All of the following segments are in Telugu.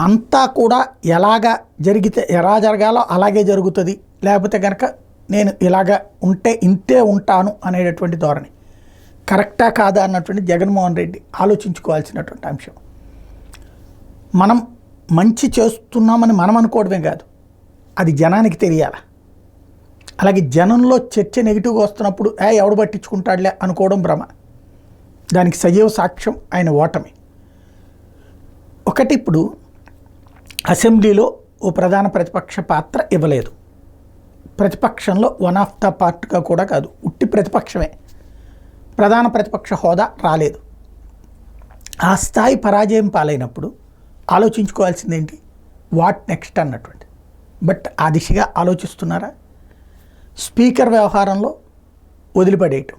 అంతా కూడా ఎలా జరగాలో అలాగే జరుగుతుంది, లేకపోతే కనుక నేను ఇలాగ ఉంటే ఇంతే ఉంటాను అనేటటువంటి ధోరణి కరెక్టా కాదా అన్నటువంటి జగన్మోహన్ రెడ్డి ఆలోచించుకోవాల్సినటువంటి అంశం. మనం మంచి చేస్తున్నామని మనం అనుకోవడమే కాదు, అది జనానికి తెలియాలి. అలాగే జనంలో చర్చ నెగిటివ్గా వస్తున్నప్పుడు ఎవడు పట్టించుకుంటాడులే అనుకోవడం భ్రమ. దానికి సజీవ సాక్ష్యం ఆయన ఓటమి. ఒకటి, ఇప్పుడు అసెంబ్లీలో ఓ ప్రధాన ప్రతిపక్ష పాత్ర ఇవ్వలేదు. ప్రతిపక్షంలో వన్ ఆఫ్ ద పార్ట్గా కూడా కాదు, ఉట్టి ప్రతిపక్షమే, ప్రధాన ప్రతిపక్ష హోదా రాలేదు. ఆ స్థాయి పరాజయం పాలైనప్పుడు ఆలోచించుకోవాల్సింది ఏంటి, వాట్ నెక్స్ట్ అన్నటువంటి. బట్ ఆ దిశగా ఆలోచిస్తున్నారా? స్పీకర్ వ్యవహారంలో వదిలిపడేయటం,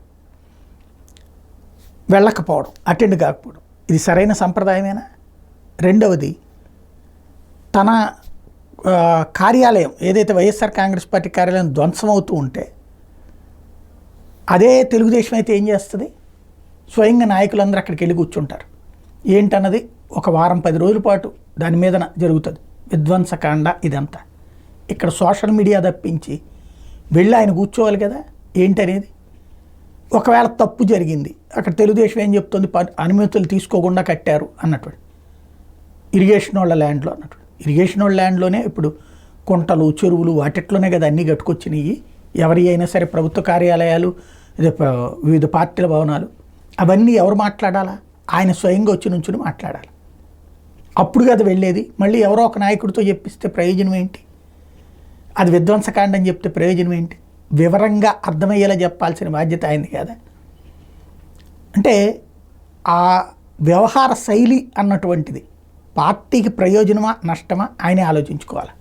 వెళ్ళకపోవడం, అటెండ్ కాకపోవడం, ఇది సరైన సంప్రదాయమేనా? రెండవది, తన కార్యాలయం ఏదైతే వైఎస్ఆర్ కాంగ్రెస్ పార్టీ కార్యాలయం ధ్వంసం అవుతూ ఉంటే అదే తెలుగుదేశం అయితే ఏం చేస్తుంది? స్వయంగా నాయకులందరూ అక్కడికి వెళ్ళి కూర్చుంటారు. ఏంటన్నది ఒక వారం 10 రోజుల పాటు దాని మీద జరుగుతుంది విధ్వంసకాండ ఇదంతా. ఇక్కడ సోషల్ మీడియా తప్పించి వెళ్ళి ఆయన కూర్చోవాలి కదా ఏంటనేది. ఒకవేళ తప్పు జరిగింది, అక్కడ తెలుగుదేశం ఏం చెప్తుంది, అనుమతులు తీసుకోకుండా కట్టారు అన్నటువంటి, ఇరిగేషన్ వాళ్ళ ల్యాండ్లో అన్నట్టు. ఇరిగేషన్ వాళ్ళ ల్యాండ్లోనే ఇప్పుడు కుంటలు, చెరువులు వాటిట్లోనే కదా అన్నీ కట్టుకొచ్చినాయి. ఎవరి అయినా సరే ప్రభుత్వ కార్యాలయాలు, వివిధ పార్టీల భవనాలు, అవన్నీ ఎవరు మాట్లాడాలా? ఆయన స్వయంగా వచ్చి నుంచుని మాట్లాడాలి. అప్పుడు కదా వెళ్ళేది. మళ్ళీ ఎవరో ఒక నాయకుడితో చెప్పిస్తే ప్రయోజనం ఏంటి? అది విధ్వంసకాండ అని చెప్తే ప్రయోజనం ఏంటి? వివరంగా అర్థమయ్యేలా చెప్పాల్సిన బాధ్యత ఆయనది కదా. అంటే ఆ వ్యవహార శైలి అన్నటువంటిది పార్టీకి ప్రయోజనమా నష్టమా ఆయనే ఆలోచించుకోవాలి.